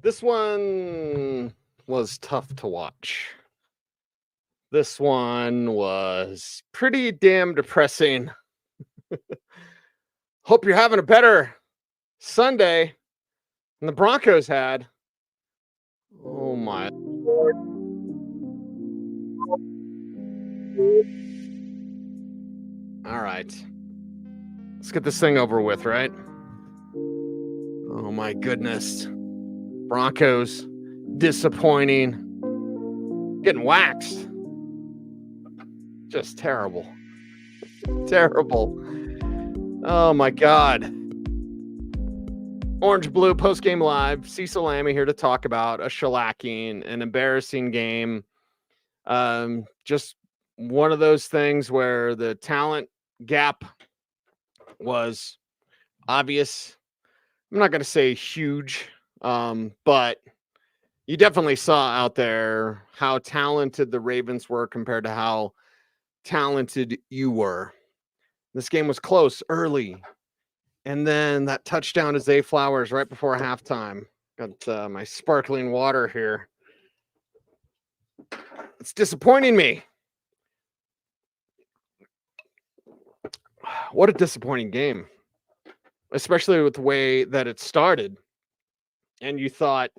This one was tough to watch. This one was pretty damn depressing. Hope you're having a better Sunday than the Broncos had. Oh my Lord. All right. Let's get this thing over with, right? Oh my goodness. Broncos disappointing. Getting waxed. Just terrible. Terrible. Oh my God. Orange Blue Postgame Live. Cecil Lammey here to talk about a shellacking, an embarrassing game. Just one of those things where the talent gap was obvious. I'm not going to say huge, but you definitely saw out there how talented the Ravens were compared to how talented you were. This game was close early. And then that touchdown to Zay Flowers right before halftime. Got my sparkling water here. It's disappointing me. What a disappointing game, especially with the way that it started. And you thought,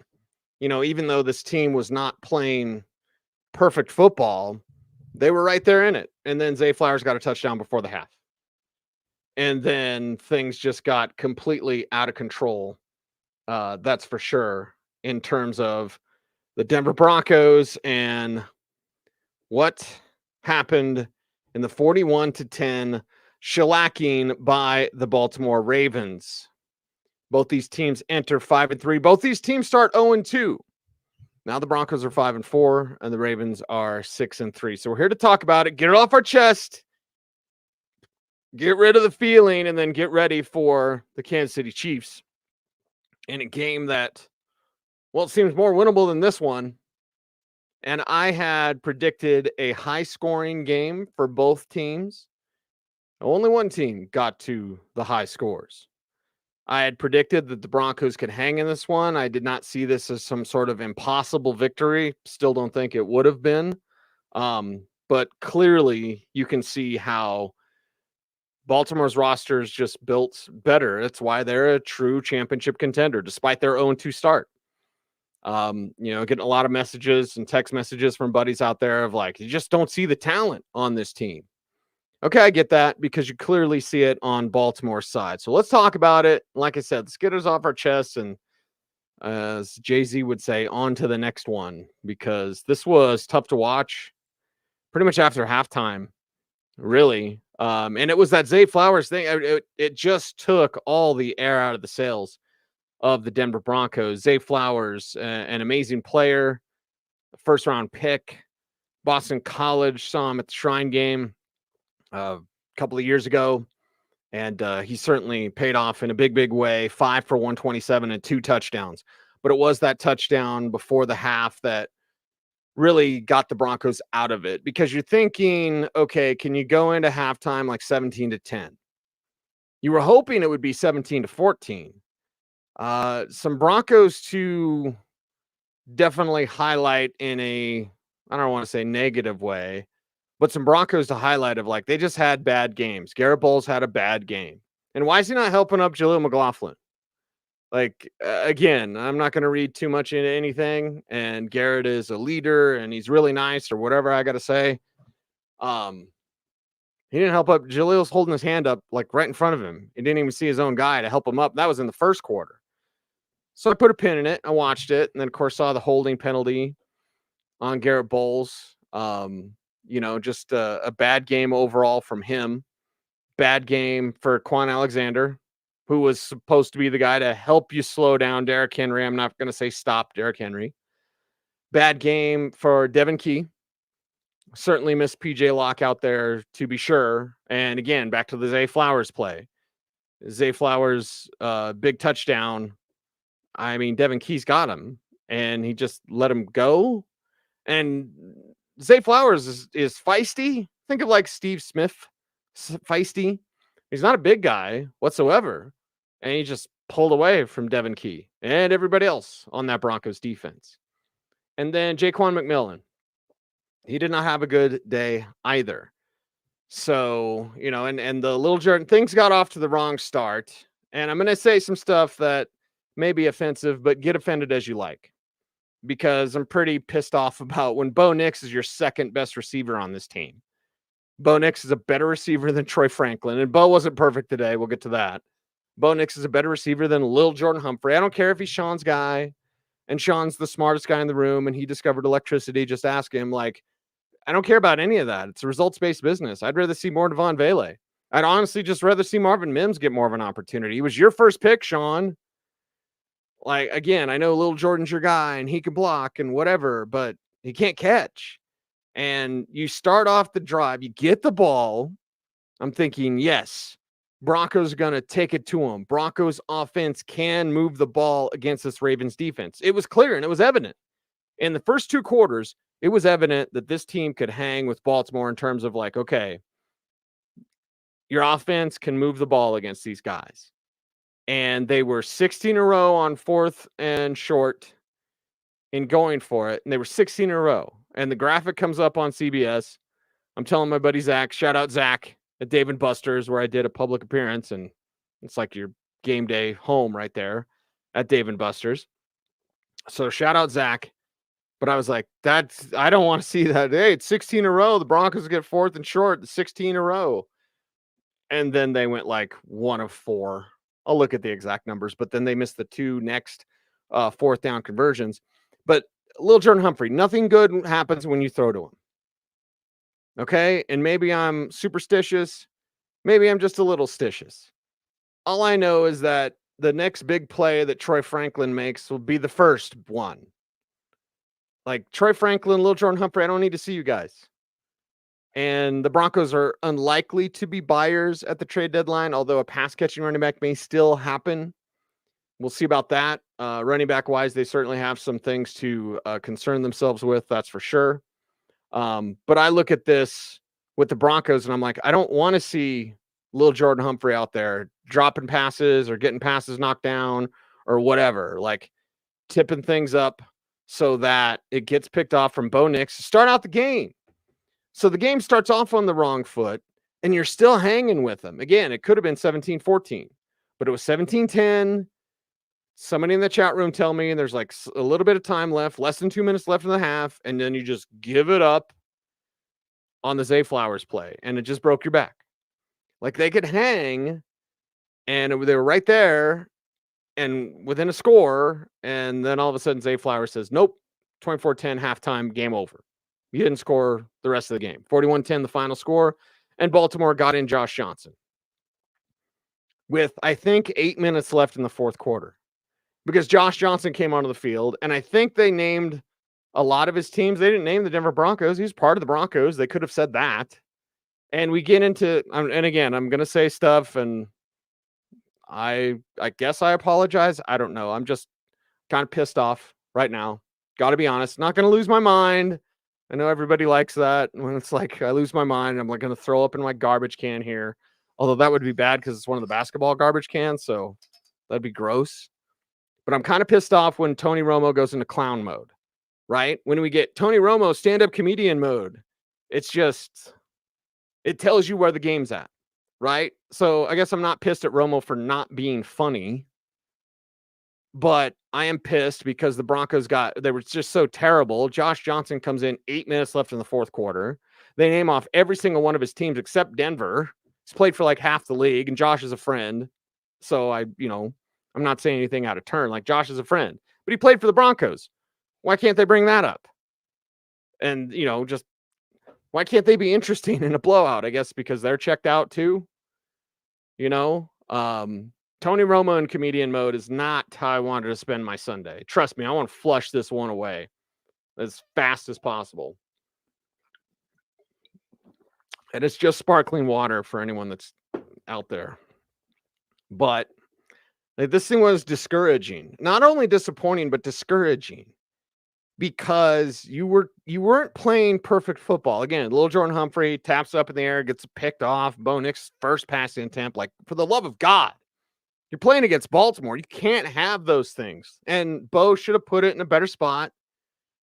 even though this team was not playing perfect football, they were right there in it. And then Zay Flowers got a touchdown before the half. And then things just got completely out of control. That's for sure, in terms of the Denver Broncos and what happened in the 41-10 shellacking by the Baltimore Ravens. Both these teams enter 5-3. Both these teams start 0-2. Now the Broncos are 5-4 and the Ravens are 6-3. So we're here to talk about it, get it off our chest, get rid of the feeling, and then get ready for the Kansas City Chiefs in a game that, well, it seems more winnable than this one. And I had predicted a high-scoring game for both teams. Only one team got to the high scores. I had predicted that the Broncos could hang in this one. I did not see this as some sort of impossible victory. Still don't think it would have been. But clearly you can see how Baltimore's roster is just built better. That's why they're a true championship contender, despite their 0-2 start. Getting a lot of messages and text messages from buddies out there of like, you just don't see the talent on this team. Okay, I get that because you clearly see it on Baltimore's side. So let's talk about it. Like I said, let's get us off our chests and, as Jay-Z would say, on to the next one, because this was tough to watch pretty much after halftime, really. And it was that Zay Flowers thing. It just took all the air out of the sails of the Denver Broncos. Zay Flowers, an amazing player, first-round pick. Boston College, saw him at the Shrine game a couple of years ago, and he certainly paid off in a big way. 5 for 127 and 2 touchdowns. But it was that touchdown before the half that really got the Broncos out of it, because you're thinking, okay, can you go into halftime like 17-10? You were hoping it would be 17-14. Some Broncos to definitely highlight in a, I don't want to say negative way, but some Broncos to highlight of like, they just had bad games. Garrett Bowles had a bad game. And why is he not helping up Jaleel McLaughlin? Like, again, I'm not going to read too much into anything. And Garrett is a leader and he's really nice or whatever I got to say. He didn't help up. Jaleel's holding his hand up like right in front of him. He didn't even see his own guy to help him up. That was in the first quarter. So I put a pin in it. I watched it. And then, of course, saw the holding penalty on Garrett Bowles. Just a bad game overall from him. Bad game for Quan Alexander, who was supposed to be the guy to help you slow down Derrick Henry. I'm not going to say stop Derrick Henry. Bad game for Devin Key. Certainly missed PJ Locke out there, to be sure. And again, back to the Zay Flowers play. Zay Flowers, big touchdown. I mean, Devin Key's got him, and he just let him go. And Zay Flowers is feisty. Think of like Steve Smith, feisty. He's not a big guy whatsoever. And he just pulled away from Devin Key and everybody else on that Broncos defense. And then Jaquan McMillan, he did not have a good day either. So, and the Little Jordan things got off to the wrong start. And I'm going to say some stuff that may be offensive, but get offended as you like, because I'm pretty pissed off about when Bo Nix is your second best receiver on this team. Bo Nix is a better receiver than Troy Franklin, and Bo wasn't perfect today. We'll get to that. Bo Nix is a better receiver than Lil Jordan Humphrey. I don't care if he's Sean's guy and Sean's the smartest guy in the room and he discovered electricity. Just ask him. Like, I don't care about any of that. It's a results-based business. I'd rather see more Devon Vele. I'd honestly just rather see Marvin Mims get more of an opportunity. He was your first pick, Sean. Like, again, I know Lil Jordan's your guy and he can block and whatever, but he can't catch. And you start off the drive, you get the ball. I'm thinking, yes, Broncos are going to take it to them. Broncos offense can move the ball against this Ravens defense. It was clear and it was evident. In the first two quarters, it was evident that this team could hang with Baltimore in terms of like, okay, your offense can move the ball against these guys. And they were 16 in a row on 4th and short in going for it. And they were 16 in a row. And the graphic comes up on CBS. I'm telling my buddy Zach, shout out Zach at Dave & Buster's, where I did a public appearance. And it's like your game day home right there at Dave & Buster's. So shout out Zach. But I was like, I don't want to see that. Hey, it's 16 in a row. The Broncos get 4th and short, 16 in a row. And then they went like 1 of 4. I'll look at the exact numbers, but then they missed the 2 next 4th down conversions. But Lil Jordan Humphrey, nothing good happens when you throw to him. Okay? And maybe I'm superstitious. Maybe I'm just a little stitious. All I know is that the next big play that Troy Franklin makes will be the first one. Like Troy Franklin, Lil Jordan Humphrey, I don't need to see you guys. And the Broncos are unlikely to be buyers at the trade deadline, although a pass-catching running back may still happen. We'll see about that. Running back-wise, they certainly have some things to concern themselves with, that's for sure. But I look at this with the Broncos, and I'm like, I don't want to see Lil Jordan Humphrey out there dropping passes or getting passes knocked down or whatever, like tipping things up so that it gets picked off from Bo Nix to start out the game. So the game starts off on the wrong foot, and you're still hanging with them. Again, it could have been 17-14, but it was 17-10. Somebody in the chat room tell me there's like a little bit of time left, less than 2 minutes left in the half, and then you just give it up on the Zay Flowers play, and it just broke your back. Like they could hang, and they were right there, and within a score, and then all of a sudden Zay Flowers says, nope, 24-10 halftime, game over. You didn't score the rest of the game. 41-10 the final score, and Baltimore got in Josh Johnson with, I think, 8 minutes left in the fourth quarter because Josh Johnson came onto the field, and I think they named a lot of his teams. They didn't name the Denver Broncos. He's part of the Broncos. They could have said that. And we get into, and again, I'm going to say stuff, and I guess I apologize. I don't know. I'm just kind of pissed off right now. Got to be honest. Not going to lose my mind. I know everybody likes that when it's like I lose my mind. I'm like going to throw up in my garbage can here. Although that would be bad because it's one of the basketball garbage cans. So that'd be gross. But I'm kind of pissed off when Tony Romo goes into clown mode, right? When we get Tony Romo stand-up comedian mode, it's just, it tells you where the game's at, right? So I guess I'm not pissed at Romo for not being funny, but I am pissed because the Broncos they were just so terrible. Josh Johnson comes in 8 minutes left in the fourth quarter. They name off every single one of his teams except Denver. He's played for like half the league, and Josh is a friend. So I'm not saying anything out of turn. Like Josh is a friend, but he played for the Broncos. Why can't they bring that up? And, just why can't they be interesting in a blowout? I guess because they're checked out too. Tony Romo in comedian mode is not how I wanted to spend my Sunday. Trust me, I want to flush this one away as fast as possible. And it's just sparkling water for anyone that's out there. But this thing was discouraging. Not only disappointing, but discouraging. Because you weren't playing perfect football. Again, Lil Jordan Humphrey taps up in the air, gets picked off. Bo Nix first passing attempt. Like, for the love of God, You're playing against Baltimore. You can't have those things. And Bo should have put it in a better spot.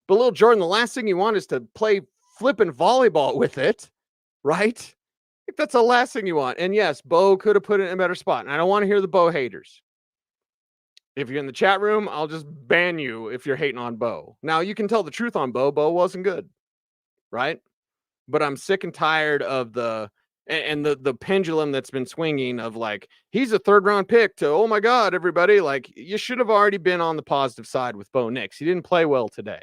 But little Jordan, the last thing you want is to play flipping volleyball with it, right? Like, that's the last thing you want. And yes, Bo could have put it in a better spot. And I don't want to hear the Bo haters. If you're in the chat room, I'll just ban you if you're hating on Bo. Now, you can tell the truth on Bo. Bo wasn't good, right? But I'm sick and tired of the pendulum that's been swinging of like, he's a third round pick to, oh my God, everybody. Like, you should have already been on the positive side with Bo Nix. He didn't play well today.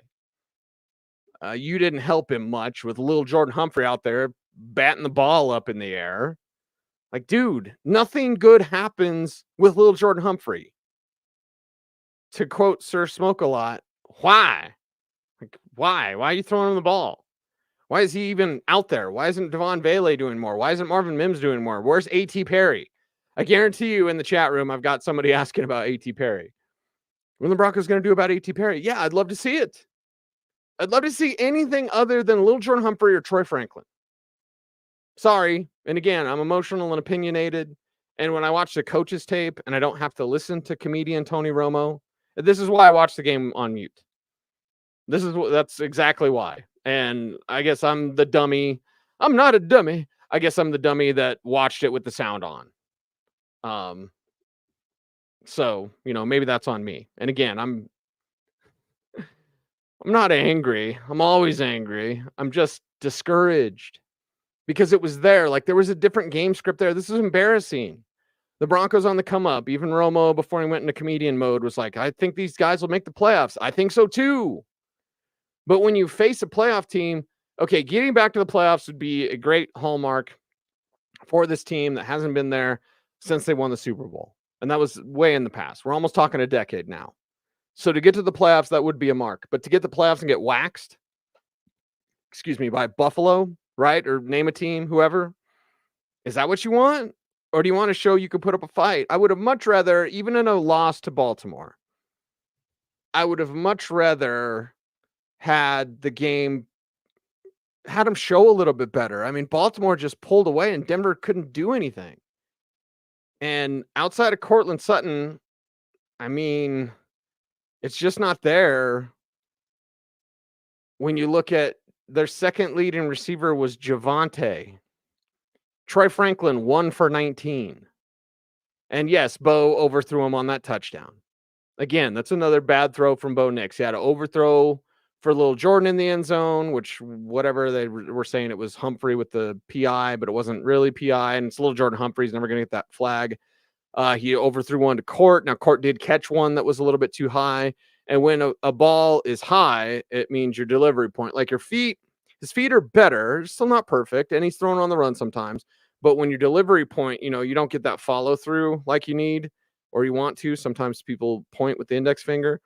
You didn't help him much with little Jordan Humphrey out there batting the ball up in the air. Like, dude, nothing good happens with little Jordan Humphrey. To quote Sir Smoke-A-Lot, why? Like, why? Why are you throwing him the ball? Why is he even out there? Why isn't Devon Vele doing more? Why isn't Marvin Mims doing more? Where's A.T. Perry? I guarantee you in the chat room, I've got somebody asking about A.T. Perry. When the Broncos going to do about A.T. Perry? Yeah, I'd love to see it. I'd love to see anything other than little Jordan Humphrey or Troy Franklin. Sorry. And again, I'm emotional and opinionated. And when I watch the coaches tape and I don't have to listen to comedian Tony Romo, this is why I watch the game on mute. That's exactly why. And I guess I'm the dummy. I'm not a dummy. I guess I'm the dummy that watched it with the sound on. So, maybe that's on me. And again, I'm not angry. I'm always angry. I'm just discouraged because it was there. Like, there was a different game script there. This is embarrassing. The Broncos on the come up. Even Romo, before he went into comedian mode, was like, I think these guys will make the playoffs. I think so too. But when you face a playoff team, okay, getting back to the playoffs would be a great hallmark for this team that hasn't been there since they won the Super Bowl. And that was way in the past. We're almost talking a decade now. So to get to the playoffs, that would be a mark. But to get the playoffs and get waxed, by Buffalo, right? Or name a team, whoever. Is that what you want? Or do you want to show you could put up a fight? I would have much rather, even in a loss to Baltimore, I would have much rather had the game, had them show a little bit better. I mean, Baltimore just pulled away and Denver couldn't do anything. And outside of Cortland Sutton, I mean, it's just not there. When you look at their second leading receiver was Javonte. Troy Franklin, 1 for 19. And yes, Bo overthrew him on that touchdown. Again, that's another bad throw from Bo Nix. He had an overthrow for little Jordan in the end zone, which whatever they were saying, it was Humphrey with the PI, but it wasn't really PI. And it's little Jordan Humphrey's never going to get that flag. He overthrew one to Court. Now, Court did catch one that was a little bit too high. And when a ball is high, it means your delivery point. Like his feet are better, still not perfect, and he's thrown on the run sometimes. But when your delivery point, you don't get that follow through like you need or you want to. Sometimes people point with the index finger,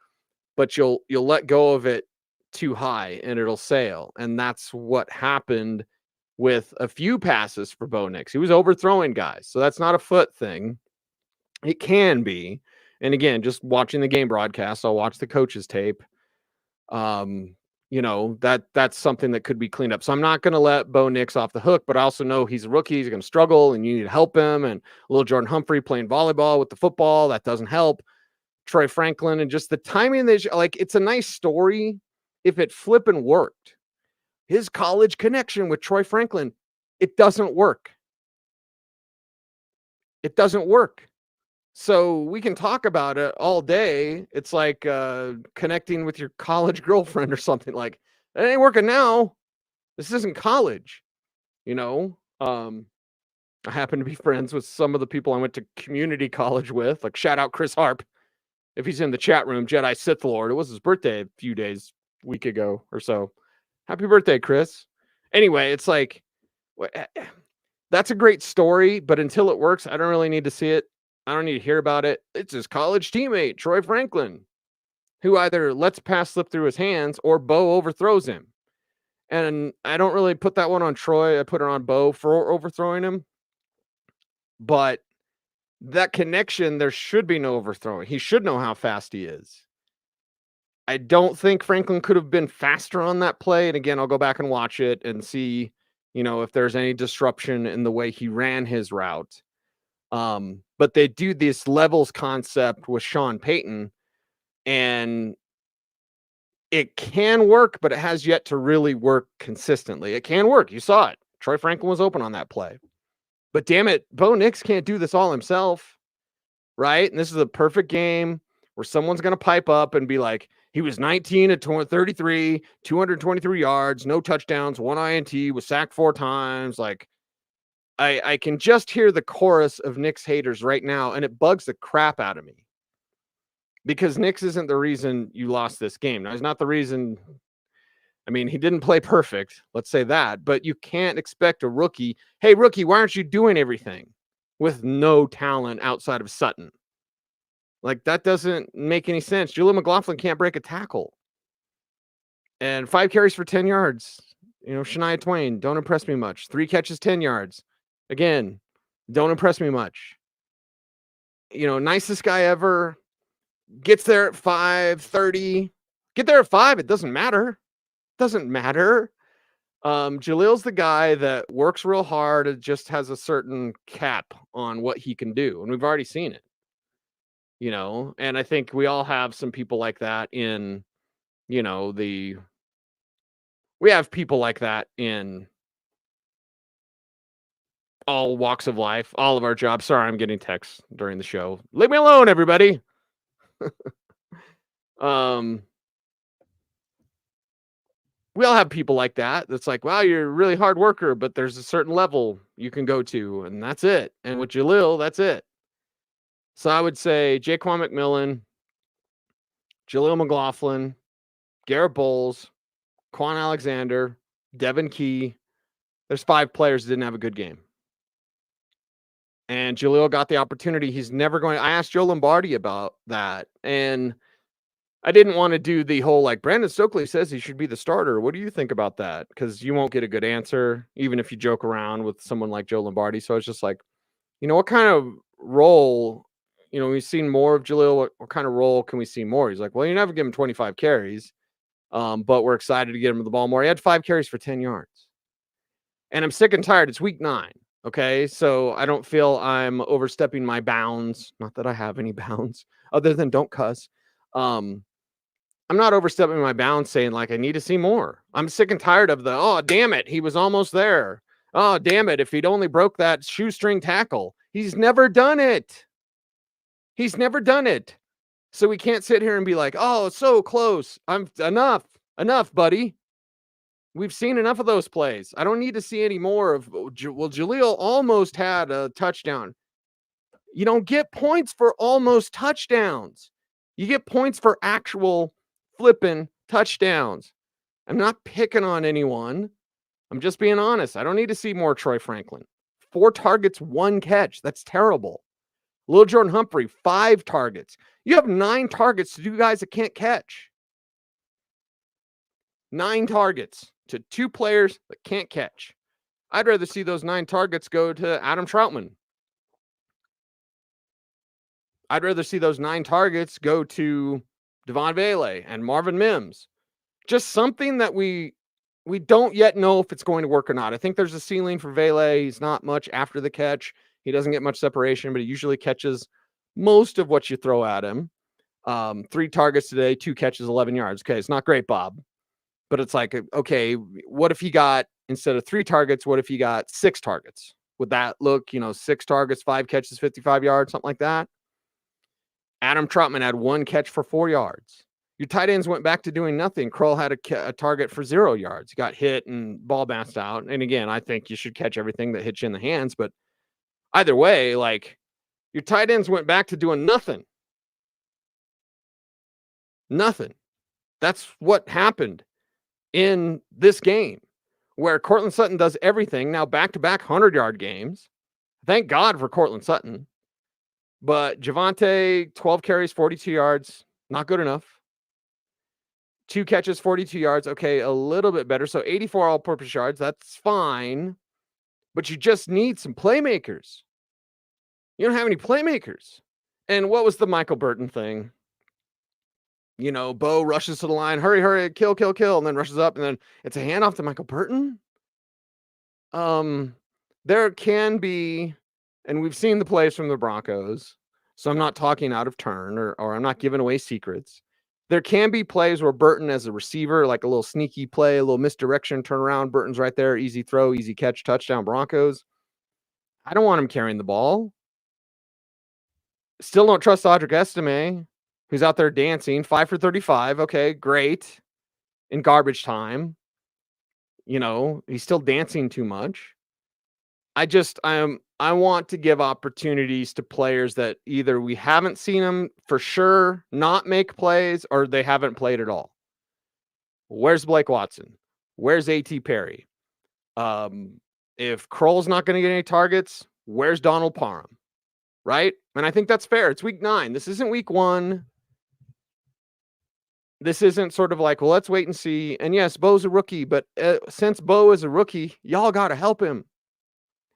but you'll let go of it too high and it'll sail. And that's what happened with a few passes for Bo Nix. He was overthrowing guys. So that's not a foot thing. It can be. And again, just watching the game broadcast, I'll watch the coach's tape. That's something that could be cleaned up. So I'm not going to let Bo Nix off the hook, but I also know he's a rookie. He's going to struggle and you need to help him. And little Jordan Humphrey playing volleyball with the football, that doesn't help. Troy Franklin and just the timing. It's a nice story if it flipping worked. His college connection with Troy Franklin, it doesn't work. It doesn't work. So we can talk about it all day. It's like connecting with your college girlfriend or something. Like, it ain't working now. This isn't college, I happen to be friends with some of the people I went to community college with. Like, shout out Chris Harp. If he's in the chat room, Jedi Sith Lord. It was his birthday a week ago or so. Happy birthday, Chris. Anyway, it's like, that's a great story, but until it works, I don't really need to see it. I don't need to hear about it. It's his college teammate, Troy Franklin, who either lets pass slip through his hands or Bo overthrows him. And I don't really put that one on Troy. I put it on Bo for overthrowing him. But that connection, there should be no overthrowing. He should know how fast he is. I don't think Franklin could have been faster on that play. And again, I'll go back and watch it and see, if there's any disruption in the way he ran his route. But they do this levels concept with Sean Payton, and it can work, but it has yet to really work consistently. It can work. You saw it. Troy Franklin was open on that play. But damn it, Bo Nix can't do this all himself, right? And this is a perfect game where someone's going to pipe up and be like, he was 19 at 33, 223 yards, no touchdowns, 1 INT, was sacked 4 times. Like, I can just hear the chorus of Knicks haters right now, and it bugs the crap out of me. Because Knicks isn't the reason you lost this game. Now, he's not the reason. I mean, he didn't play perfect. Let's say that. But you can't expect a rookie. Hey, rookie, why aren't you doing everything with no talent outside of Sutton? Like, that doesn't make any sense. Jaleel McLaughlin can't break a tackle. And 5 carries for 10 yards. You know, Shania Twain, don't impress me much. 3 catches, 10 yards. Again, don't impress me much. You know, nicest guy ever. Gets there at 5:30. Get there at 5. It doesn't matter. Doesn't matter. Jaleel's the guy that works real hard. It just has a certain cap on what he can do. And we've already seen it. You know, and I think we all have some people like that in, you know, we have people like that in all walks of life, all of our jobs. Sorry, I'm getting texts during the show. Leave me alone, everybody. We all have people like that. That's like, wow, you're a really hard worker, but there's a certain level you can go to, and that's it. And with Jaleel, that's it. So I would say Jaquan McMillan, Jaleel McLaughlin, Garrett Bowles, Quan Alexander, Devin Key. There's 5 players that didn't have a good game. And Jaleel got the opportunity. He's never going. I asked Joe Lombardi about that, and I didn't want to do the whole like Brandon Stokely says he should be the starter. What do you think about that? Because you won't get a good answer, even if you joke around with someone like Joe Lombardi. So I was just like, you know, what kind of role, you know, we've seen more of Jaleel. What kind of role can we see more? He's like, well, you never give him 25 carries, but we're excited to get him the ball more. He had 5 carries for 10 yards. And I'm sick and tired. It's week 9. Okay. So I don't feel I'm overstepping my bounds. Not that I have any bounds other than don't cuss. I'm not overstepping my bounds saying like I need to see more. I'm sick and tired of the, oh, damn it, he was almost there. Oh, damn it, if he'd only broke that shoestring tackle. He's never done it. He's never done it. So we can't sit here and be like, oh, so close. I'm enough, buddy. We've seen enough of those plays. I don't need to see any more of, well, Jaleel almost had a touchdown. You don't get points for almost touchdowns. You get points for actual flipping touchdowns. I'm not picking on anyone. I'm just being honest. I don't need to see more Troy Franklin. 4 targets, 1 catch. That's terrible. Lil Jordan Humphrey, 5 targets. You have 9 targets to 2 guys that can't catch. 9 targets to 2 players that can't catch. I'd rather see those 9 targets go to Adam Troutman. I'd rather see those 9 targets go to Devon Vele and Marvin Mims. Just something that we don't yet know if it's going to work or not. I think there's a ceiling for Vele. He's not much after the catch. He doesn't get much separation, but he usually catches most of what you throw at him. 3 targets today, 2 catches, 11 yards. Okay, it's not great, Bob. But it's like, okay, what if he got, instead of 3 targets, what if he got 6 targets? Would that look, 6 targets, 5 catches, 55 yards, something like that? Adam Troutman had 1 catch for 4 yards. Your tight ends went back to doing nothing. Kroll had a target for 0 yards. He got hit and ball bounced out. And again, I think you should catch everything that hits you in the hands. But either way, like, your tight ends went back to doing nothing. Nothing. That's what happened in this game, where Cortland Sutton does everything. Now back-to-back 100-yard games. Thank God for Cortland Sutton. But Javonte, 12 carries, 42 yards. Not good enough. 2 catches, 42 yards. Okay, a little bit better. So 84 all-purpose yards. That's fine. But you just need some playmakers. You don't have any playmakers. And what was the Michael Burton thing? Bo rushes to the line. Hurry, hurry, kill, kill, kill. And then rushes up. And then it's a handoff to Michael Burton. There can be and we've seen the plays from the Broncos, so I'm not talking out of turn or I'm not giving away secrets. There can be plays where Burton as a receiver, like a little sneaky play, a little misdirection, turnaround, Burton's right there, easy throw, easy catch, touchdown, Broncos. I don't want him carrying the ball. Still don't trust Audric Estime, who's out there dancing, 5 for 35. Okay, great. In garbage time. He's still dancing too much. I want to give opportunities to players that either we haven't seen them for sure not make plays or they haven't played at all. Where's Blake Watson? Where's A.T. Perry? If Kroll's not going to get any targets, where's Donald Parham? Right? And I think that's fair. It's week 9. This isn't week 1. This isn't sort of like, well, let's wait and see. And yes, Bo's a rookie, but since Bo is a rookie, y'all got to help him.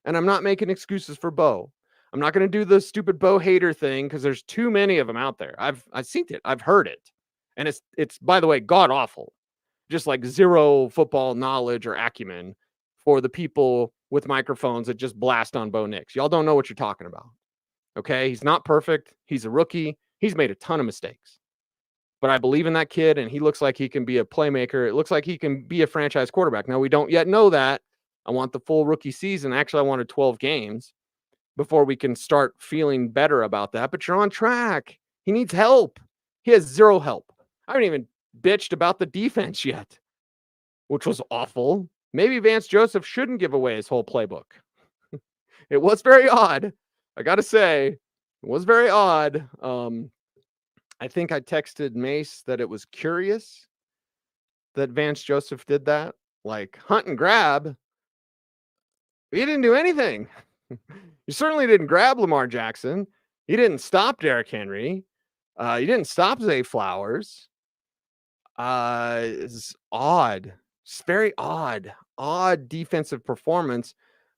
And I'm not making excuses for Bo. I'm not going to do the stupid Bo hater thing because there's too many of them out there. I've seen it. I've heard it. And it's by the way, god awful. Just like zero football knowledge or acumen for the people with microphones that just blast on Bo Nix. Y'all don't know what you're talking about. Okay? He's not perfect. He's a rookie. He's made a ton of mistakes. But I believe in that kid, and he looks like he can be a playmaker. It looks like he can be a franchise quarterback. Now, we don't yet know that. I want the full rookie season. Actually, I wanted 12 games before we can start feeling better about that. But you're on track. He needs help. He has zero help. I haven't even bitched about the defense yet, which was awful. Maybe Vance Joseph shouldn't give away his whole playbook. It was very odd. I got to say, it was very odd. I think I texted Mace that it was curious that Vance Joseph did that. Like, hunt and grab. He didn't do anything. You certainly didn't grab Lamar Jackson. He didn't stop Derrick Henry. He didn't stop Zay Flowers. It's odd. It's very odd. Odd defensive performance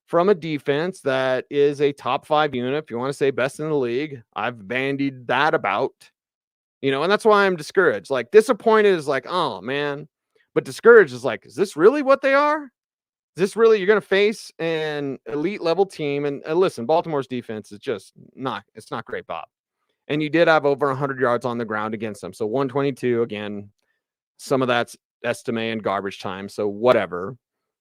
from a defense that is a top 5 unit. If you want to say best in the league, I've bandied that about. And that's why I'm discouraged. Like, disappointed is like, oh, man. But discouraged is like, is this really what they are? Is this really, you're going to face an elite level team? And listen, Baltimore's defense is just it's not great, Bob. And you did have over 100 yards on the ground against them. So 122, again, some of that's Estime and garbage time. So whatever.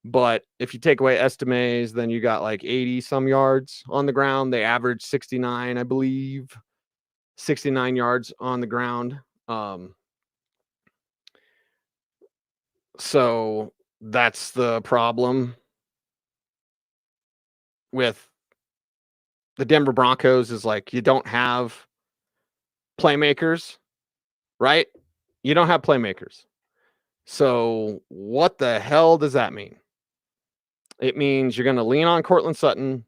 But if you take away Estime's, then you got like 80 some yards on the ground. They averaged 69, I believe. 69 yards on the ground. So that's the problem with the Denver Broncos is like, you don't have playmakers, right? You don't have playmakers. So what the hell does that mean? It means you're going to lean on Cortland Sutton.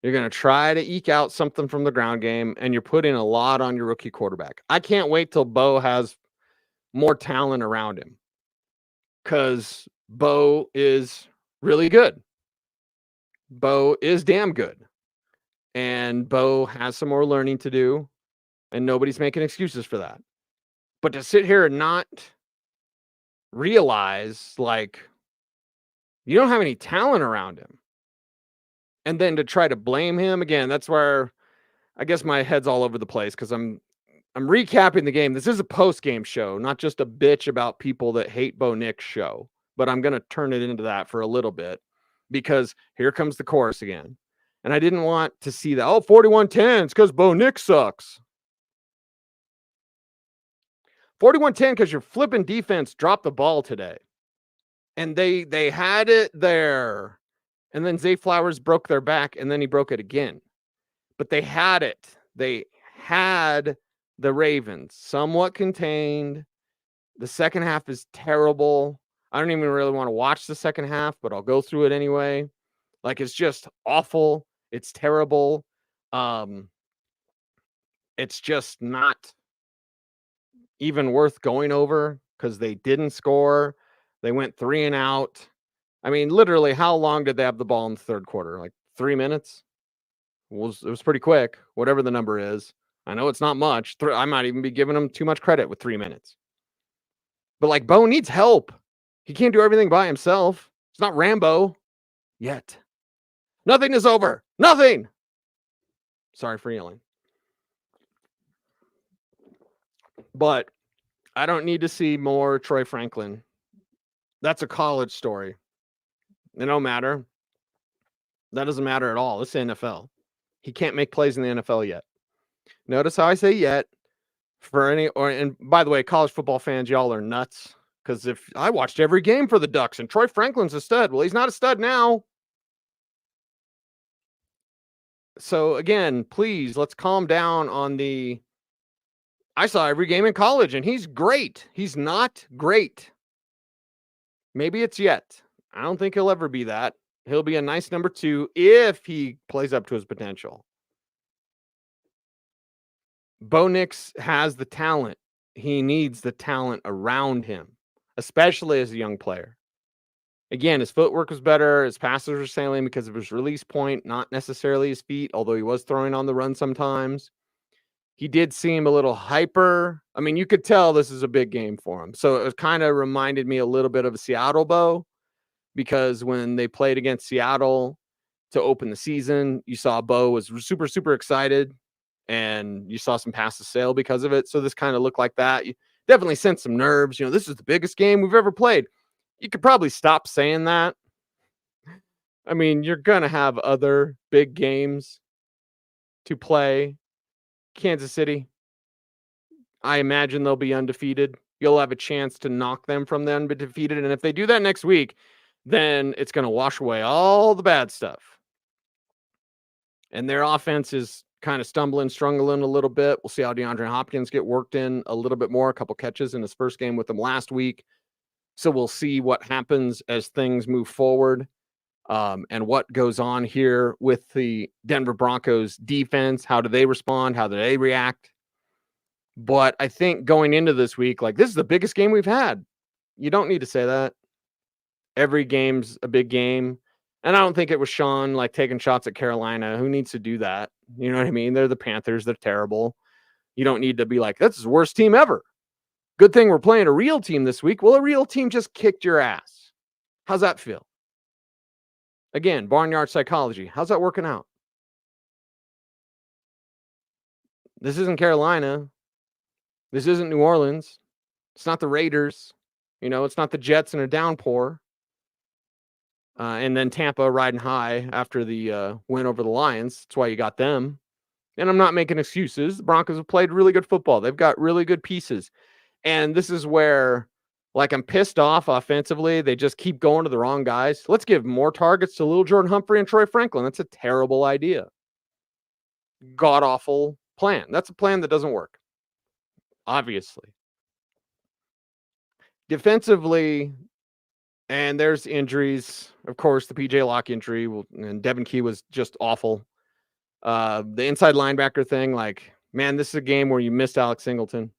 You're going to try to eke out something from the ground game, and you're putting a lot on your rookie quarterback. I can't wait till Bo has more talent around him because Bo is really good. Bo is damn good. And Bo has some more learning to do, and nobody's making excuses for that. But to sit here and not realize, like, you don't have any talent around him. And then to try to blame him again, that's where I guess my head's all over the place because I'm recapping the game. This is a post-game show, not just a bitch about people that hate Bo Nix show. But I'm going to turn it into that for a little bit because here comes the chorus again. And I didn't want to see that. Oh, 41-10, it's because Bo Nix sucks. 41-10 because your flipping defense dropped the ball today. And they had it there. And then Zay Flowers broke their back, and then he broke it again. But they had it. They had the Ravens somewhat contained. The second half is terrible. I don't even really want to watch the second half, but I'll go through it anyway. Like, it's just awful. It's terrible. It's just not even worth going over because they didn't score. They went 3 and out. I mean, literally, how long did they have the ball in the third quarter? Like 3 minutes? It was pretty quick, whatever the number is. I know it's not much. I might even be giving them too much credit with 3 minutes. But, like, Bo needs help. He can't do everything by himself. It's not Rambo yet. Nothing is over. Nothing. Sorry for yelling. But I don't need to see more Troy Franklin. That's a college story. It don't matter. That doesn't matter at all. It's the NFL. He can't make plays in the NFL yet. Notice how I say yet. And by the way, college football fans, y'all are nuts. Because if I watched every game for the Ducks and Troy Franklin's a stud, well, he's not a stud now. So again, please, let's calm down on the. I saw every game in college and he's great. He's not great. Maybe it's yet. I don't think he'll ever be that. He'll be a nice number 2 if he plays up to his potential. Bo Nix has the talent. He needs the talent around him, especially as a young player. Again, his footwork was better. His passes were sailing because of his release point, not necessarily his feet, although he was throwing on the run sometimes. He did seem a little hyper. I mean, you could tell this is a big game for him. So it kind of reminded me a little bit of a Seattle Bo, because when they played against Seattle to open the season, you saw Bo was super, super excited, and you saw some passes sail because of it. So this kind of looked like that. You definitely sent some nerves. You know, this is the biggest game we've ever played. You could probably stop saying that. I mean, you're going to have other big games to play. Kansas City, I imagine they'll be undefeated. You'll have a chance to knock them from the undefeated. And if they do that next week, then it's going to wash away all the bad stuff. And their offense is kind of struggling a little bit. We'll see how DeAndre Hopkins get worked in a little bit more. A couple catches in his first game with them last week. So we'll see what happens as things move forward, and what goes on here with the Denver Broncos defense. How do they respond? How do they react? But I think going into this week, like, this is the biggest game we've had. You don't need to say that. Every game's a big game. And I don't think it was Sean like taking shots at Carolina. Who needs to do that? You know what I mean? They're the Panthers. They're terrible. You don't need to be like, that's the worst team ever. Good thing we're playing a real team this week. Well, a real team just kicked your ass. How's that feel? Again, barnyard psychology. How's that working out? This isn't Carolina. This isn't New Orleans. It's not the Raiders. You know, it's not the Jets in a downpour. And then Tampa riding high after the win over the Lions. That's why you got them. And I'm not making excuses. The Broncos have played really good football. They've got really good pieces. And this is where, like, I'm pissed off offensively. They just keep going to the wrong guys. Let's give more targets to Little Jordan Humphrey and Troy Franklin. That's a terrible idea. God-awful plan. That's a plan that doesn't work, obviously. Defensively, and there's injuries. Of course, the PJ Locke injury, and Devin Key was just awful. The inside linebacker thing, like, man, this is a game where you missed Alex Singleton.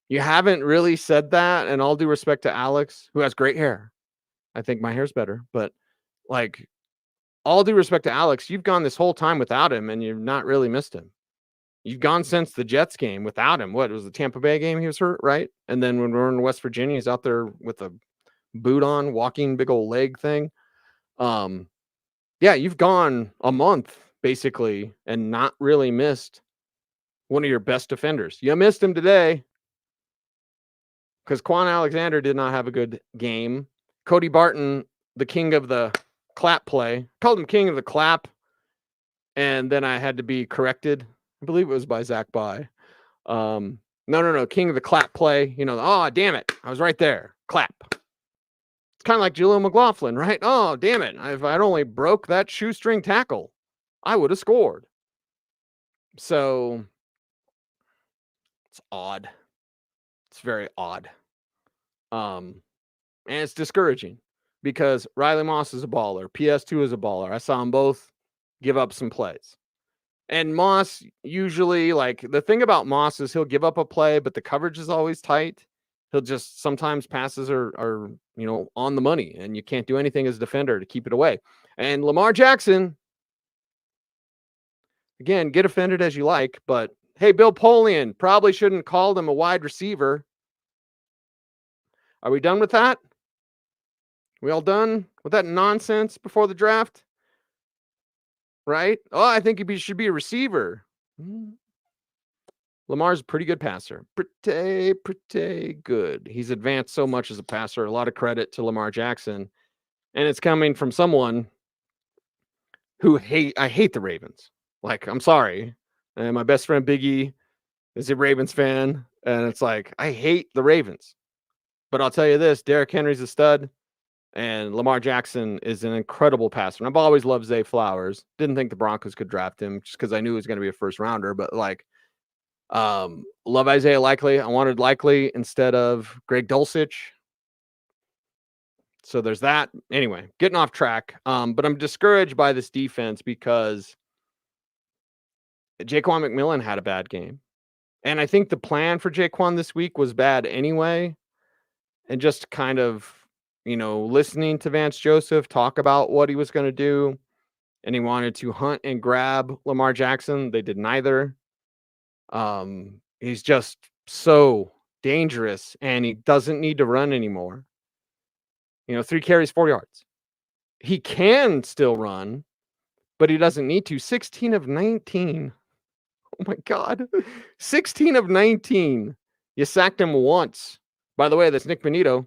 You haven't really said that, and all due respect to Alex, who has great hair. I think my hair's better, but, like, all due respect to Alex, you've gone this whole time without him, and you've not really missed him. You've gone since the Jets game without him. What, it was the Tampa Bay game he was hurt, right? And then when we're in West Virginia, he's out there with a boot on, walking big old leg thing. Yeah, you've gone a month basically and not really missed one of your best defenders. You missed him today because Quan Alexander did not have a good game. Cody Barton, the king of the clap play, called him king of the clap, and then I had to be corrected. I believe it was by Zach By. No, king of the clap play. You know, oh, damn it. I was right there. Clap. It's kind of like Jaleel McLaughlin, right? Oh, damn it. If I'd only broke that shoestring tackle, I would have scored. So it's odd. It's very odd. And it's discouraging because Riley Moss is a baller. PS2 is a baller. I saw them both give up some plays. And Moss usually, like, the thing about Moss is he'll give up a play, but the coverage is always tight. He'll just, sometimes passes are you know, on the money, and you can't do anything as a defender to keep it away. And Lamar Jackson, again, get offended as you like, but hey, Bill Polian probably shouldn't call him a wide receiver. Are we done with that? We all done with that nonsense before the draft? right? Oh, I think he should be a receiver. Lamar's a pretty good passer. Pretty good. He's advanced so much as a passer. A lot of credit to Lamar Jackson. And it's coming from someone who I hate the Ravens. Like, I'm sorry. And my best friend Biggie is a Ravens fan. And it's like, I hate the Ravens. But I'll tell you this, Derrick Henry's a stud. And Lamar Jackson is an incredible passer. And I've always loved Zay Flowers. Didn't think the Broncos could draft him just because I knew he was going to be a first rounder. But like, love Isaiah Likely. I wanted Likely instead of Greg Dulcich. So there's that. Anyway, getting off track. But I'm discouraged by this defense because Jaquan McMillan had a bad game. And I think the plan for Jaquan this week was bad anyway. And just kind of, listening to Vance Joseph talk about what he was going to do. And he wanted to hunt and grab Lamar Jackson. They did neither. He's just so dangerous and he doesn't need to run anymore. 3 carries, 4 yards. He can still run, but he doesn't need to. 16 of 19. Oh my God. 16 of 19. You sacked him once. By the way, that's Nick Bonito.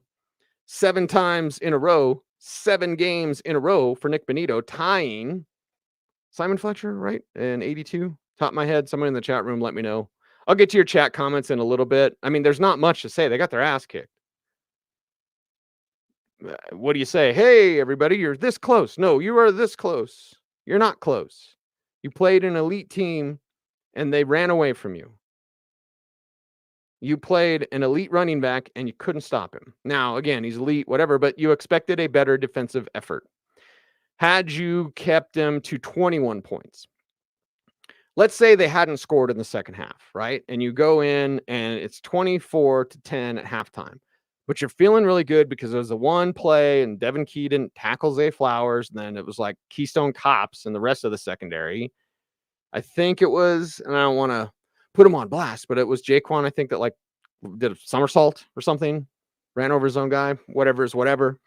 7 times in a row, 7 games in a row for Nick Bonito, tying Simon Fletcher, right? In 82. Top of my head, someone in the chat room, let me know. I'll get to your chat comments in a little bit. I mean, there's not much to say. They got their ass kicked. What do you say? Hey, everybody, you're this close. No, you are this close. You're not close. You played an elite team and they ran away from you. You played an elite running back and you couldn't stop him. Now, again, he's elite, whatever, but you expected a better defensive effort. Had you kept them to 21 points, let's say they hadn't scored in the second half, right? And you go in and it's 24-10 at halftime, but you're feeling really good because there was a one play and Devin Key didn't tackle Zay Flowers. And then it was like Keystone Cops and the rest of the secondary. I think it was, and I don't want to put him on blast, but it was Jaquan, I think, that like did a somersault or something, ran over his own guy, whatever is whatever.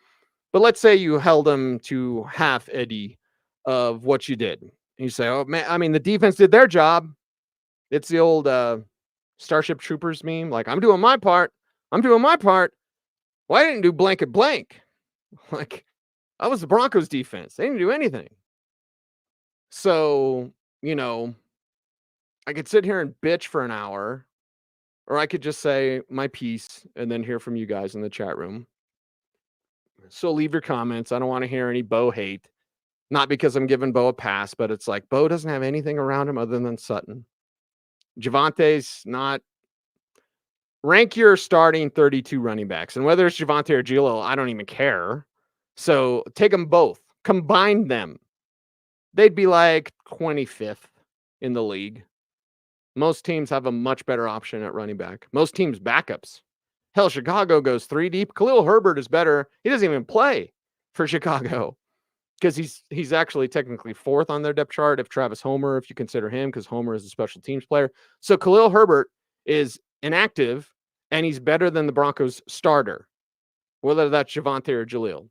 But let's say you held him to half Eddie of what you did. And you say, oh man, I mean, the defense did their job. It's the old Starship Troopers meme. Like, I'm doing my part. I'm doing my part. Well, I didn't do blanket blank. Like, that was the Broncos defense. They didn't do anything. So, I could sit here and bitch for an hour, or I could just say my piece and then hear from you guys in the chat room. So leave your comments. I don't want to hear any Bo hate. Not because I'm giving Bo a pass, but it's like Bo doesn't have anything around him other than Sutton. Javante's not. Rank your starting 32 running backs. And whether it's Javante or Gilo, I don't even care. So take them both. Combine them. They'd be like 25th in the league. Most teams have a much better option at running back. Most teams' backups. Hell, Chicago goes 3 deep. Khalil Herbert is better. He doesn't even play for Chicago because he's actually technically 4th on their depth chart if Travis Homer, if you consider him, because Homer is a special teams player. So Khalil Herbert is inactive, and he's better than the Broncos starter, whether that's Javante or Jaleel.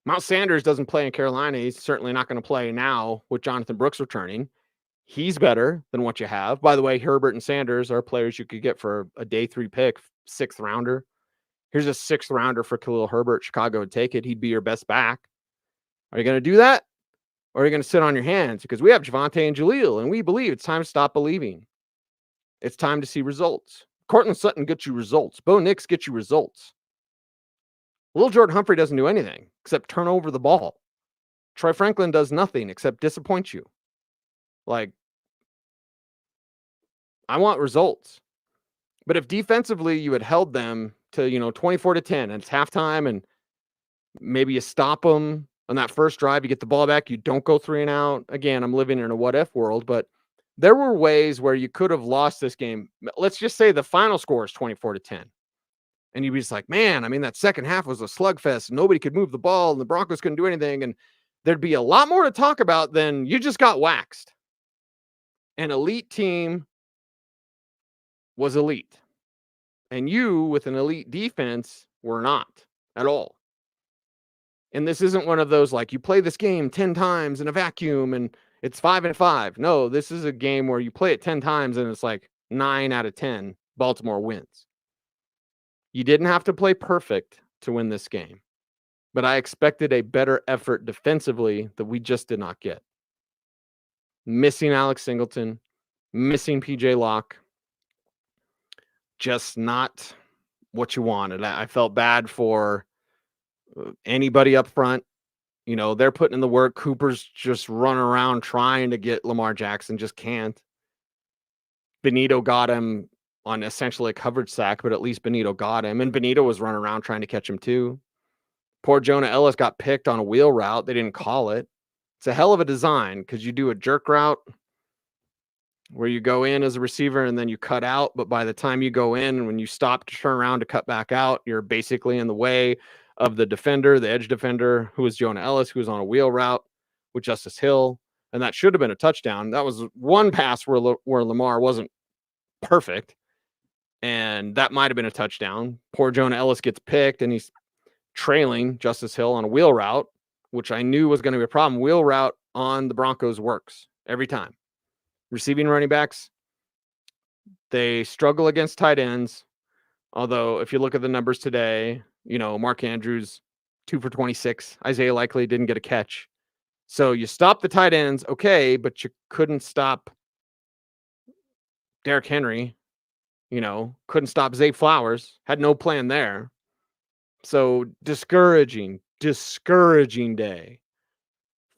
Miles Sanders doesn't play in Carolina. He's certainly not going to play now with Jonathan Brooks returning. He's better than what you have. By the way, Herbert and Sanders are players you could get for a day 3 pick, 6th rounder. Here's a 6th rounder for Khalil Herbert. Chicago would take it. He'd be your best back. Are you going to do that? Or are you going to sit on your hands? Because we have Javante and Jaleel, and we believe it's time to stop believing. It's time to see results. Cortland Sutton gets you results. Bo Nix gets you results. Little Jordan Humphrey doesn't do anything except turn over the ball. Troy Franklin does nothing except disappoint you. Like, I want results. But if defensively you had held them to, 24-10 and it's halftime and maybe you stop them on that first drive, you get the ball back, you don't go 3 and out. Again, I'm living in a what if world, but there were ways where you could have lost this game. Let's just say the final score is 24-10. And you'd be just like, man, I mean, that second half was a slugfest. Nobody could move the ball and the Broncos couldn't do anything. And there'd be a lot more to talk about than you just got waxed. An elite team was elite. And you, with an elite defense, were not at all. And this isn't one of those, like, you play this game 10 times in a vacuum and it's 5-5. No, this is a game where you play it 10 times and it's like 9 out of 10 Baltimore wins. You didn't have to play perfect to win this game, but I expected a better effort defensively that we just did not get. Missing Alex Singleton, missing PJ Locke, just not what you wanted. I felt bad for anybody up front. You know, they're putting in the work. Cooper's just running around trying to get Lamar Jackson, just can't. Benito got him on essentially a coverage sack, but at least Benito got him. And Benito was running around trying to catch him too. Poor Jonah Ellis got picked on a wheel route. They didn't call it. It's a hell of a design because you do a jerk route where you go in as a receiver and then you cut out. But by the time you go in, when you stop to turn around to cut back out, you're basically in the way of the defender, the edge defender, who was Jonah Ellis, who was on a wheel route with Justice Hill. And that should have been a touchdown. That was one pass where Lamar wasn't perfect. And that might have been a touchdown. Poor Jonah Ellis gets picked and he's trailing Justice Hill on a wheel route, which I knew was going to be a problem. Wheel route on the Broncos works every time. Receiving running backs, they struggle against tight ends. Although if you look at the numbers today, you know, Mark Andrews, 2 for 26. Isaiah Likely didn't get a catch. So you stop the tight ends, okay, but you couldn't stop Derrick Henry. You know, couldn't stop Zay Flowers. Had no plan there. So discouraging day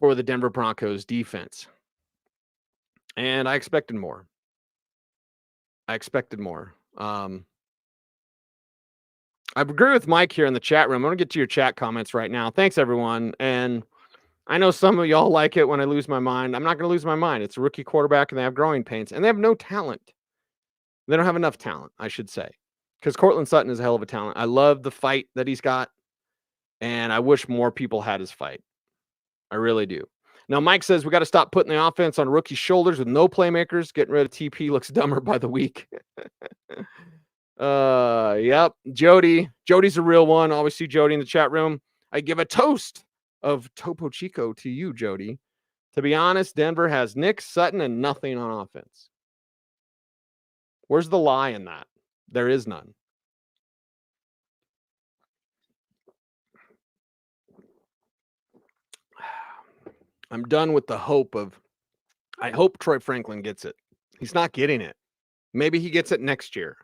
for the Denver Broncos defense. And I expected more. I agree with Mike here in the chat room. I'm going to get to your chat comments right now. Thanks, everyone. And I know some of y'all like it when I lose my mind. I'm not going to lose my mind. It's a rookie quarterback, and they have growing pains, and they have no talent. They don't have enough talent, I should say, because Cortland Sutton is a hell of a talent. I love the fight that he's got, and I wish more people had his fight. I really do. Now, Mike says we got to stop putting the offense on rookie shoulders with no playmakers. Getting rid of TP looks dumber by the week. Yep. Jody's a real one. Always see Jody in the chat room. I give a toast of Topo Chico to you, Jody. To be honest, Denver has Nick, Sutton, and nothing on offense. Where's the lie in that? There is none. I'm done with the hope of, I hope Troy Franklin gets it. He's not getting it. Maybe he gets it next year.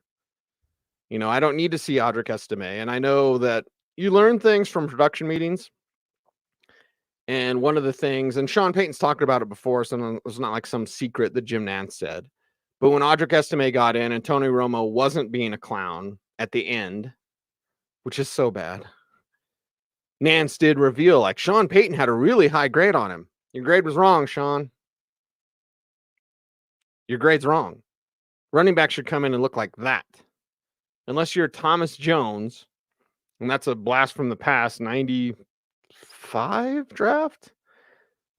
You know, I don't need to see Audric Estime. And I know that you learn things from production meetings. And one of the things, and Sean Payton's talked about it before, so it's not like some secret that Jim Nantz said. But when Audric Estime got in and Tony Romo wasn't being a clown at the end, which is so bad, Nantz did reveal, like, Sean Payton had a really high grade on him. Your grade was wrong, Sean. Your grade's wrong. Running back should come in and look like that. Unless you're Thomas Jones, and that's a blast from the past, 95 draft.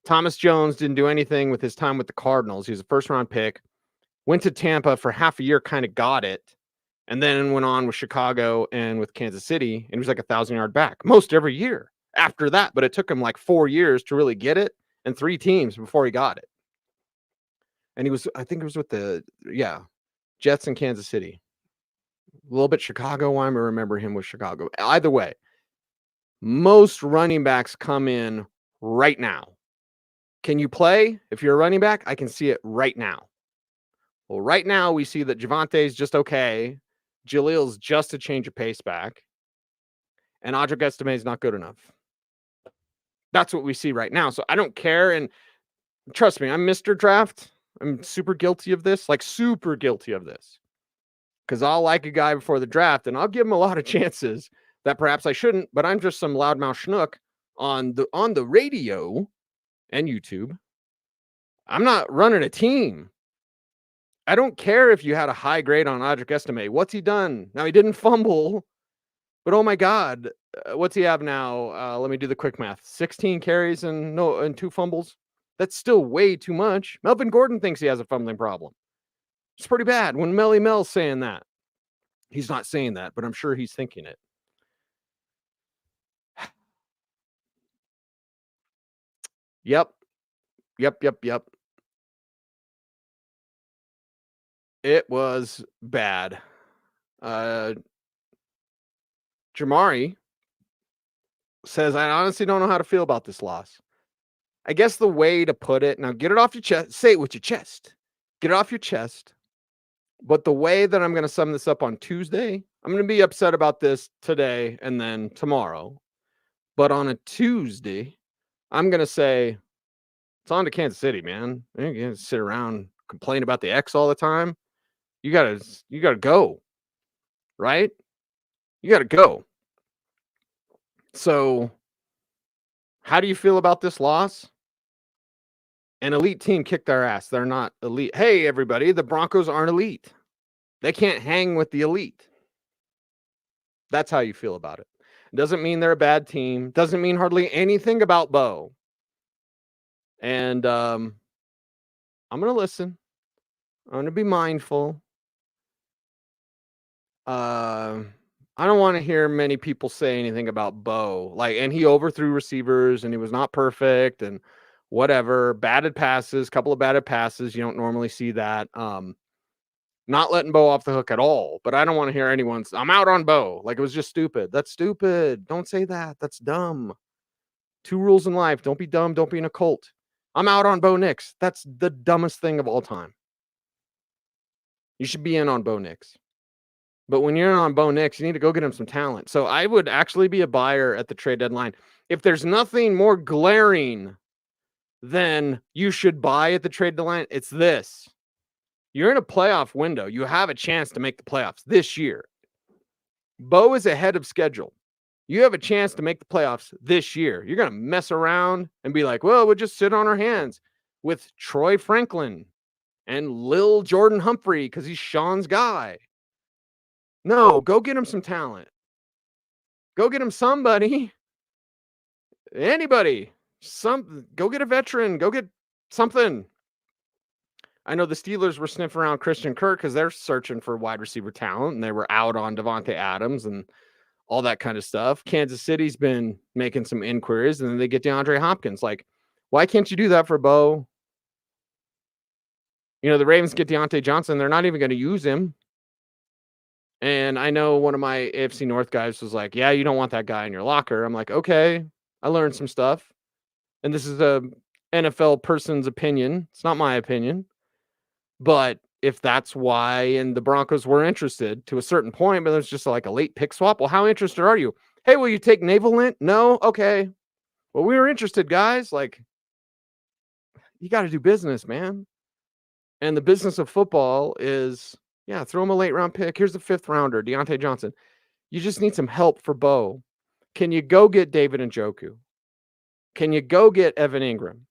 Thomas Jones didn't do anything with his time with the Cardinals. He was a first-round pick. Went to Tampa for half a year, kind of got it, and then went on with Chicago and with Kansas City, and he was like 1,000-yard back most every year after that. But it took him like 4 years to really get it and 3 teams before he got it. And he was, I think it was with the, Jets and Kansas City. A little bit Chicago. Why am I remember him with Chicago? Either way, most running backs come in right now. Can you play? If you're a running back, I can see it right now. Well, right now we see that Javante's just okay. Jalil's just a change of pace back. And Audric Estime is not good enough. That's what we see right now. So I don't care. And trust me, I'm Mr. Draft. I'm super guilty of this. Like, super guilty of this. Because I'll like a guy before the draft, and I'll give him a lot of chances that perhaps I shouldn't, but I'm just some loudmouth schnook on the radio and YouTube. I'm not running a team. I don't care if you had a high grade on Audric Estime. What's he done? Now, he didn't fumble, but oh my God, what's he have now? Let me do the quick math. 16 carries and 2 fumbles. That's still way too much. Melvin Gordon thinks he has a fumbling problem. It's pretty bad when Melly Mel's saying that. He's not saying that, but I'm sure he's thinking it. Yep. It was bad. Jamari says, I honestly don't know how to feel about this loss. I guess the way to put it, now get it off your chest, say it with your chest. Get it off your chest. But the way that I'm going to sum this up on Tuesday, I'm going to be upset about this today and then tomorrow. But on a Tuesday, I'm going to say, it's on to Kansas City, man. You can't sit around complain about the X all the time. You gotta go, right? You gotta go. So, how do you feel about this loss? An elite team kicked their ass. They're not elite. Hey, everybody, the Broncos aren't elite. They can't hang with the elite. That's how you feel about it. Doesn't mean they're a bad team. Doesn't mean hardly anything about Bo. And I'm going to listen. I'm going to be mindful. I don't want to hear many people say anything about Bo. And he overthrew receivers and he was not perfect and whatever. Batted passes, couple of batted passes. You don't normally see that. Not letting Bo off the hook at all. But I don't want to hear anyone's, I'm out on Bo. It was just stupid. That's stupid. Don't say that. That's dumb. 2 rules in life. Don't be dumb. Don't be in a cult. I'm out on Bo Nix. That's the dumbest thing of all time. You should be in on Bo Nix. But when you're in on Bo Nix, you need to go get him some talent. So I would actually be a buyer at the trade deadline. If there's nothing more glaring than you should buy at the trade deadline, it's this. You're in a playoff window. You have a chance to make the playoffs this year. Bo is ahead of schedule. You have a chance to make the playoffs this year. You're going to mess around and be like, well, we'll just sit on our hands with Troy Franklin and Lil Jordan Humphrey because he's Sean's guy. No, go get him some talent. Go get him somebody. Anybody. Go get a veteran. Go get something. I know the Steelers were sniffing around Christian Kirk because they're searching for wide receiver talent, and they were out on Devontae Adams and all that kind of stuff. Kansas City's been making some inquiries, and then they get DeAndre Hopkins. Why can't you do that for Bo? The Ravens get Deontay Johnson. They're not even going to use him. And I know one of my AFC North guys was like, yeah, you don't want that guy in your locker. I'm like, okay, I learned some stuff. And this is a NFL person's opinion. It's not my opinion. But if that's why, and the Broncos were interested to a certain point, but there's just a late pick swap. Well, how interested are you? Hey, will you take Navalent? No? Okay. Well, we were interested, guys. You got to do business, man. And the business of football is, throw him a late round pick. Here's the 5th rounder, Deontay Johnson. You just need some help for Bo. Can you go get David Njoku? Can you go get Evan Ingram?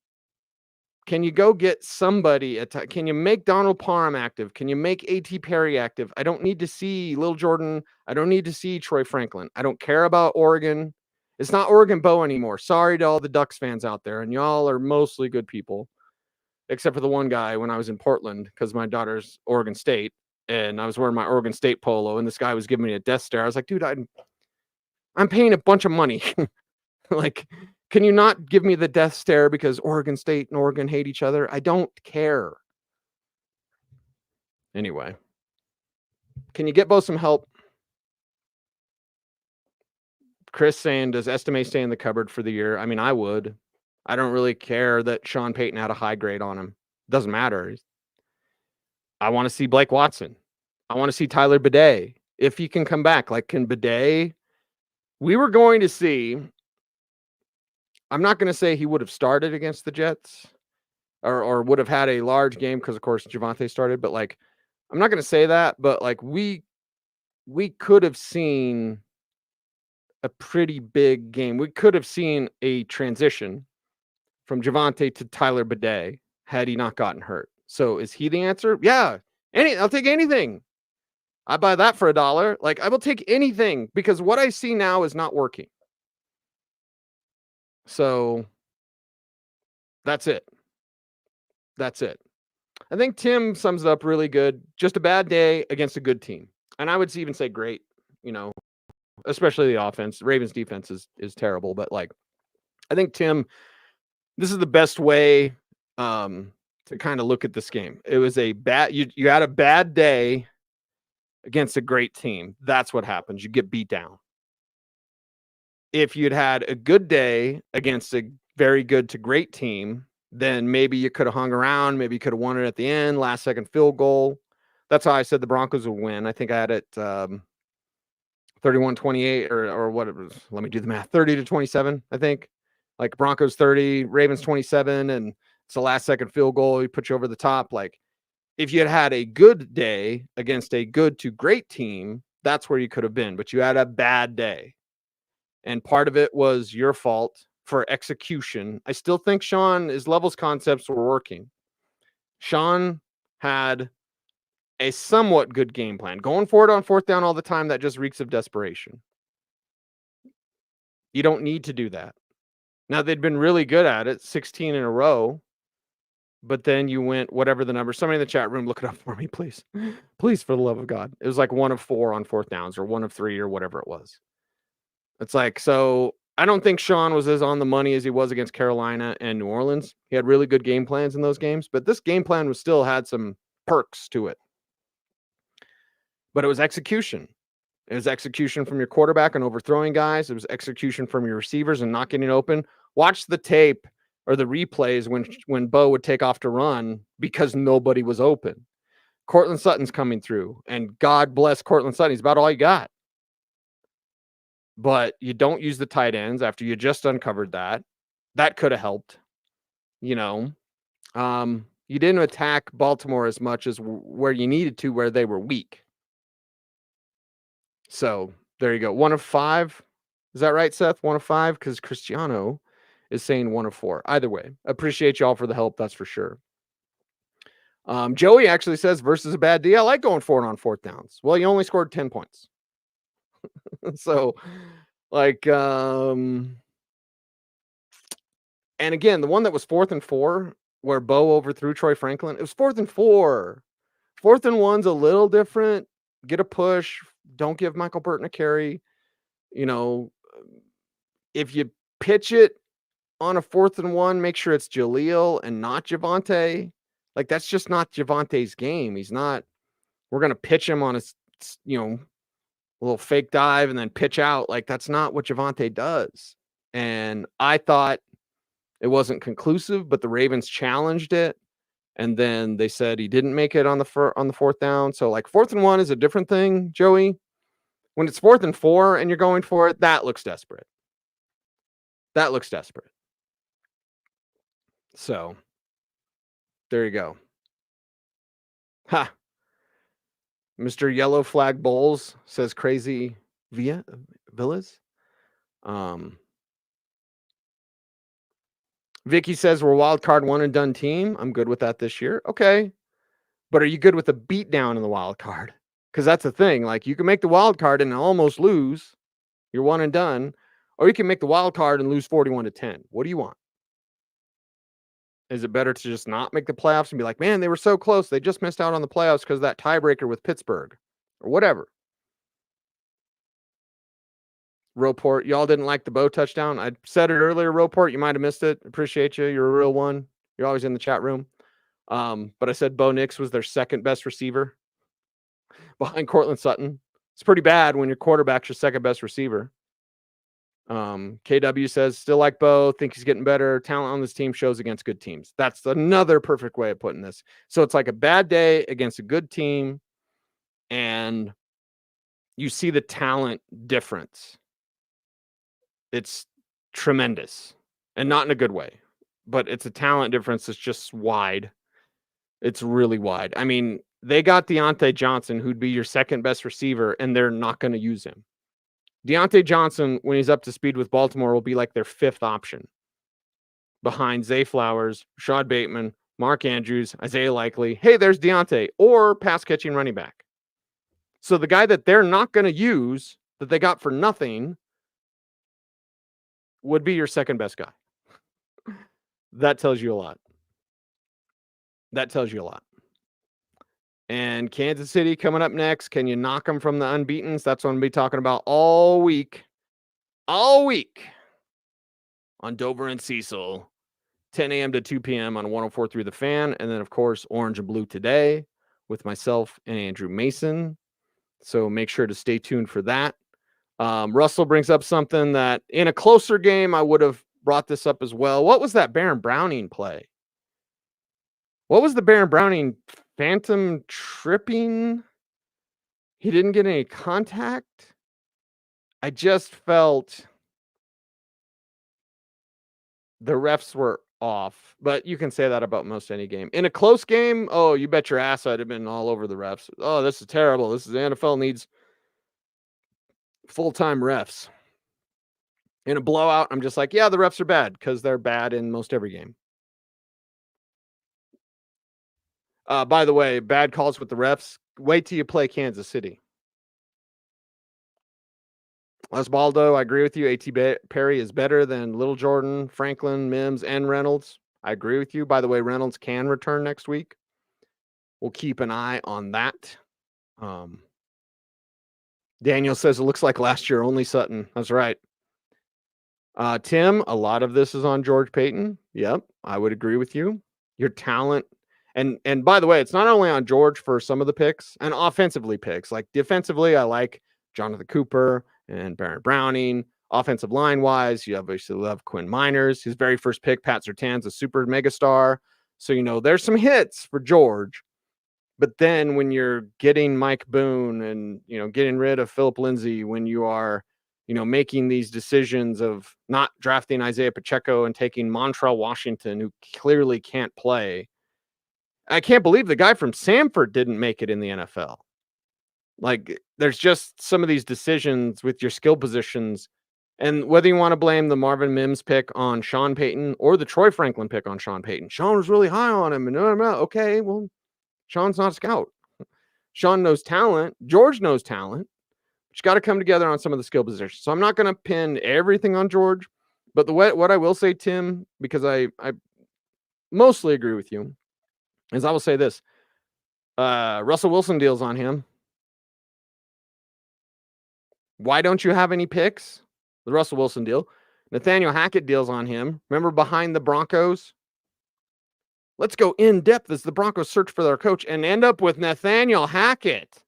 Can you go get somebody? Can you make Donald Parham active? Can you make A.T. Perry active? I don't need to see Lil Jordan. I don't need to see Troy Franklin. I don't care about Oregon. It's not Oregon Bo anymore. Sorry to all the Ducks fans out there. And y'all are mostly good people, except for the one guy when I was in Portland because my daughter's Oregon State. And I was wearing my Oregon State polo. And this guy was giving me a death stare. I was like, dude, I'm paying a bunch of money. Can you not give me the death stare because Oregon State and Oregon hate each other? I don't care. Anyway, can you get Bo some help? Chris saying, does Estime stay in the cupboard for the year? I mean, I would. I don't really care that Sean Payton had a high grade on him. Doesn't matter. I want to see Blake Watson. I want to see Tyler Bidet. If he can come back, can Bidet? We were going to see... I'm not going to say he would have started against the Jets or would have had a large game because, of course, Javonte started. But, I'm not going to say that. But, we could have seen a pretty big game. We could have seen a transition from Javonte to Tyler Bidet had he not gotten hurt. So, is he the answer? Yeah. I'll take anything. I buy that for $1. I will take anything because what I see now is not working. So that's it. I think Tim sums it up really good. Just a bad day against a good team. And I would even say great, especially the offense. Ravens defense is terrible. But I think Tim This is the best way to kind of look at this game. It was a bad, you had a bad day against a great team. That's what happens. You get beat down. If you'd had a good day against a very good to great team, then maybe you could have hung around. Maybe you could have won it at the end, last second field goal. That's how I said the Broncos would win. I think I had it 31-28 or what it was. Let me do the math. 30-27, I think. Like Broncos 30, Ravens 27, and it's the last second field goal. He put you over the top. Like if you had had a good day against a good to great team, that's where you could have been. But you had a bad day. And part of it was your fault for execution. I still think his levels concepts were working. Sean had a somewhat good game plan. Going for it on fourth down all the time, that just reeks of desperation. You don't need to do that. Now, they'd been really good at it, 16 in a row, but then you went whatever the number. Somebody in the chat room, look it up for me, please. Please, for the love of God. It was like 1 of 4 on fourth downs or 1 of 3 or whatever it was. It's like, so I don't think Sean was as on the money as he was against Carolina and New Orleans. He had really good game plans in those games, but this game plan was still had some perks to it. But it was execution. It was execution from your quarterback and overthrowing guys. It was execution from your receivers and not getting open. Watch the tape or the replays when Bo would take off to run because nobody was open. Cortland Sutton's coming through, and God bless Cortland Sutton. He's about all you got. But you don't use the tight ends after you just uncovered that. That could have helped. You didn't attack Baltimore as much as where you needed to, where they were weak. So there you go. 1 of 5. Is that right, Seth? 1 of 5? Because Cristiano is saying 1 of 4. Either way, appreciate y'all for the help. That's for sure. Joey actually says versus a bad D. I like going for it on fourth downs. Well, you only scored 10 points. So like, and again, the one that was 4th and 4 where Bo overthrew Troy Franklin, it was 4th and 4. 4th and 1's a little different. Get a push. Don't give Michael Burton a carry. If you pitch it on a 4th and 1, make sure it's Jaleel and not Javonte. Like, that's just not Javonte's game. He's not, we're going to pitch him on a, little fake dive and then pitch out. Like, that's not what Javonte does. And I thought it wasn't conclusive, but the Ravens challenged it. And then they said he didn't make it on the 4th down. So like 4th and 1 is a different thing, Joey. When it's 4th and 4 and you're going for it, that looks desperate. That looks desperate. So there you go. Ha. Mr. Yellow Flag Bowls says crazy Villas. Vicky says we're wild card 1 and done team. I'm good with that this year. Okay. But are you good with a beat down in the wild card? Because that's the thing. Like, you can make the wild card and almost lose. You're 1 and done. Or you can make the wild card and lose 41-10. What do you want? Is it better to just not make the playoffs and be like, man, they were so close. They just missed out on the playoffs because of that tiebreaker with Pittsburgh or whatever. Roport, y'all didn't like the Bo touchdown. I said it earlier, Roport. You might have missed it. Appreciate you. You're a real one. You're always in the chat room. But I said Bo Nix was their second best receiver behind Cortland Sutton. It's pretty bad when your quarterback's your second best receiver. KW says, still like Bo, think he's getting better. Talent on this team shows against good teams. That's another perfect way of putting this. So it's like a bad day against a good team, and you see the talent difference. It's tremendous, and not in a good way, but it's a talent difference that's just wide. It's really wide. I mean, they got Deontay Johnson, who'd be your second best receiver, and they're not going to use him. Deontay Johnson, when he's up to speed with Baltimore, will be like their 5th option behind Zay Flowers, Rashad Bateman, Mark Andrews, Isaiah Likely. Hey, there's Deontay, or pass catching running back. So the guy that they're not going to use, that they got for nothing, would be your second best guy. That tells you a lot. That tells you a lot. And Kansas City coming up next. Can you knock them from the unbeatens? That's what I'm going to be talking about all week. All week on Dover and Cecil 10 a.m. to 2 p.m. on 104.3 The Fan. And then, of course, Orange and Blue Today with myself and Andrew Mason. So make sure to stay tuned for that. Russell brings up something that in a closer game, I would have brought this up as well. What was that Baron Browning play? What was the Baron Browning phantom tripping? He didn't get any contact. I just felt the refs were off, but you can say that about most any game. In a close game, oh, you bet your ass I'd have been all over the refs. Oh, this is terrible. The NFL needs full-time refs. In a blowout, I'm just like, yeah, the refs are bad because they're bad in most every game. By the way, bad calls with the refs. Wait till you play Kansas City. Osbaldo, I agree with you. A.T. Perry is better than Little Jordan, Franklin, Mims, and Reynolds. I agree with you. By the way, Reynolds can return next week. We'll keep an eye on that. Daniel says it looks like last year, only Sutton. That's right. Tim, a lot of this is on George Payton. Yep, I would agree with you. Your talent. And by the way, it's not only on George for some of the picks and offensively picks. Like defensively, I like Jonathan Cooper and Baron Browning. Offensive line wise, you obviously love Quinn Miners. His very first pick, Pat Surtain's a super megastar. So, there's some hits for George. But then when you're getting Mike Boone and, getting rid of Philip Lindsay, when you are, making these decisions of not drafting Isaiah Pacheco and taking Montrell Washington, who clearly can't play. I can't believe the guy from Samford didn't make it in the NFL. Like, there's just some of these decisions with your skill positions. And whether you want to blame the Marvin Mims pick on Sean Payton or the Troy Franklin pick on Sean Payton, Sean was really high on him. And okay, well, Sean's not a scout. Sean knows talent. George knows talent. But you got to come together on some of the skill positions. So I'm not going to pin everything on George. But what I will say, Tim, because I mostly agree with you, is I will say this. Russell Wilson deals on him. Why don't you have any picks? The Russell Wilson deal. Nathaniel Hackett deals on him. Remember behind the Broncos? Let's go in depth as the Broncos search for their coach and end up with Nathaniel Hackett.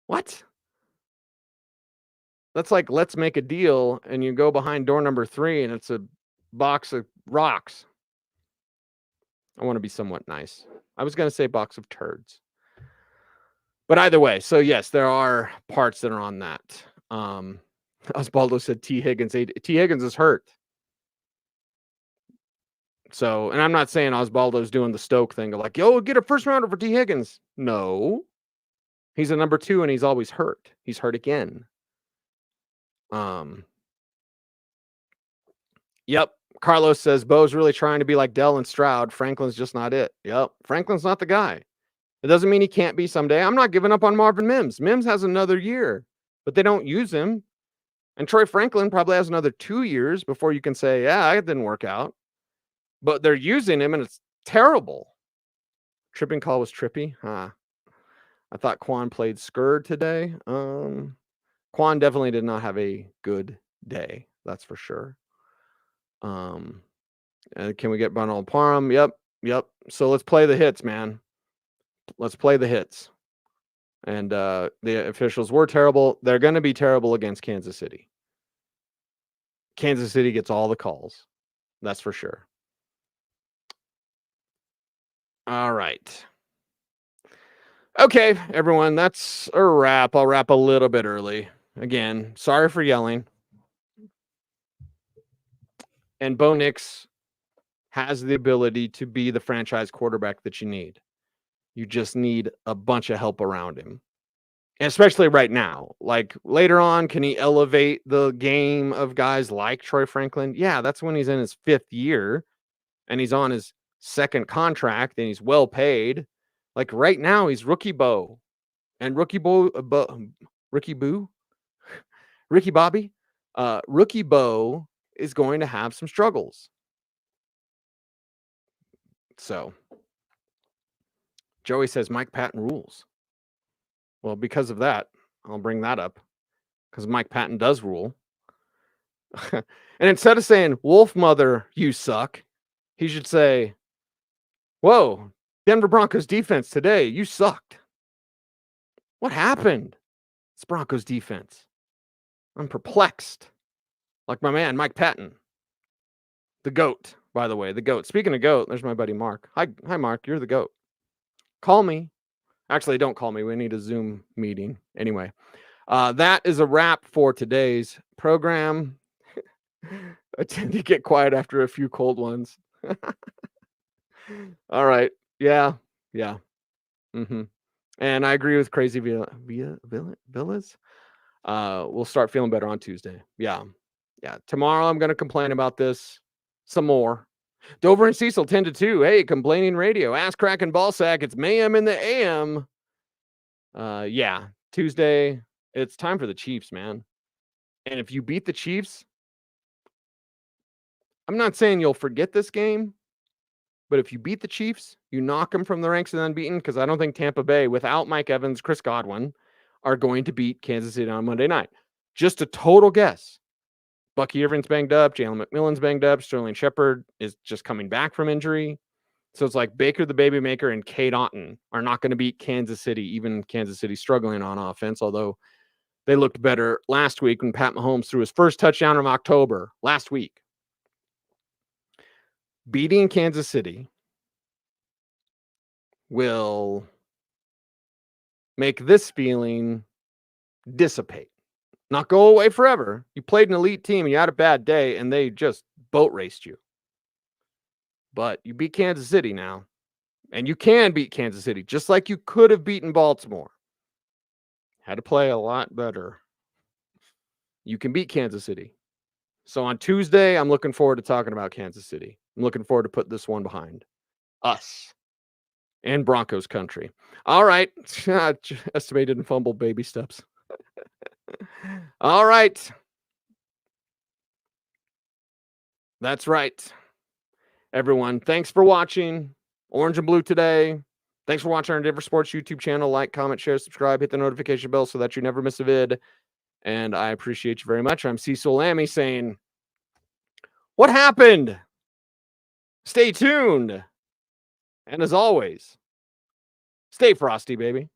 What? That's like, let's make a deal, and you go behind door number 3, and it's a box of rocks. I want to be somewhat nice. I was going to say box of turds. But either way, so yes, there are parts that are on that. Osbaldo said T. Higgins. T. Higgins is hurt. So, and I'm not saying Osbaldo's doing the Stoke thing of like, yo, get a first rounder for T. Higgins. No. He's a number 2 and he's always hurt. He's hurt again. Yep. Carlos says Bo's really trying to be like Dell and Stroud. Franklin's just not it. Yep. Franklin's not the guy. It doesn't mean he can't be someday. I'm not giving up on Marvin Mims. Mims has another year, but they don't use him. And Troy Franklin probably has another 2 years before you can say, yeah, it didn't work out. But they're using him and it's terrible. Tripping call was trippy. I thought Quan played Skurd today. Quan definitely did not have a good day. That's for sure. Can we get Bernal Parham? Yep. So let's play the hits, man. Let's play the hits. And the officials were terrible. They're going to be terrible against Kansas City. Kansas City gets all the calls. That's for sure. All right. Okay, everyone, that's a wrap. I'll wrap a little bit early. Again, sorry for yelling. And Bo Nix has the ability to be the franchise quarterback that you need. You just need a bunch of help around him. And especially right now. Like later on, can he elevate the game of guys like Troy Franklin? Yeah, that's when he's in his 5th year and he's on his 2nd contract and he's well paid. Like right now, he's Rookie Bo. And Rookie Bobby. Rookie Bo is going to have some struggles. So Joey says Mike Patton rules. Well, because of that, I'll bring that up because Mike Patton does rule. And instead of saying, Wolf Mother, you suck, he should say, whoa, Denver Broncos defense today, you sucked. What happened? It's Broncos defense. I'm perplexed. Like my man, Mike Patton. The GOAT, by the way, the GOAT. Speaking of GOAT, there's my buddy Mark. Hi, Mark, you're the GOAT. Call me. Actually, don't call me. We need a Zoom meeting. Anyway, that is a wrap for today's program. I tend to get quiet after a few cold ones. All right. Yeah. Mm-hmm. And I agree with Crazy Villas. We'll start feeling better on Tuesday. Yeah. Tomorrow I'm going to complain about this some more. Dover and Cecil 10-2. Hey, complaining radio. Ass crack and ball sack. It's mayhem in the AM. Yeah. Tuesday. It's time for the Chiefs, man. And if you beat the Chiefs, I'm not saying you'll forget this game, but if you beat the Chiefs, you knock them from the ranks of unbeaten, because I don't think Tampa Bay, without Mike Evans, Chris Godwin, are going to beat Kansas City on Monday night. Just a total guess. Bucky Irvin's banged up. Jalen McMillan's banged up. Sterling Shepard is just coming back from injury. So it's like Baker the Baby Maker and Cade Otton are not going to beat Kansas City, even Kansas City struggling on offense, although they looked better last week when Pat Mahomes threw his first touchdown of October last week. Beating Kansas City will make this feeling dissipate. Not go away forever. You played an elite team, you had a bad day, and they just boat raced you. But you beat Kansas City now. And you can beat Kansas City, just like you could have beaten Baltimore. Had to play a lot better. You can beat Kansas City. So on Tuesday, I'm looking forward to talking about Kansas City. I'm looking forward to put this one behind us and Broncos country. All right. Estimated and fumbled baby steps. All right. That's right. Everyone, thanks for watching Orange and Blue today. Thanks for watching our Denver Sports YouTube channel. Like, comment, share, subscribe, hit the notification bell so that you never miss a vid. And I appreciate you very much. I'm Cecil Lammey saying, what happened? Stay tuned. And as always, stay frosty, baby.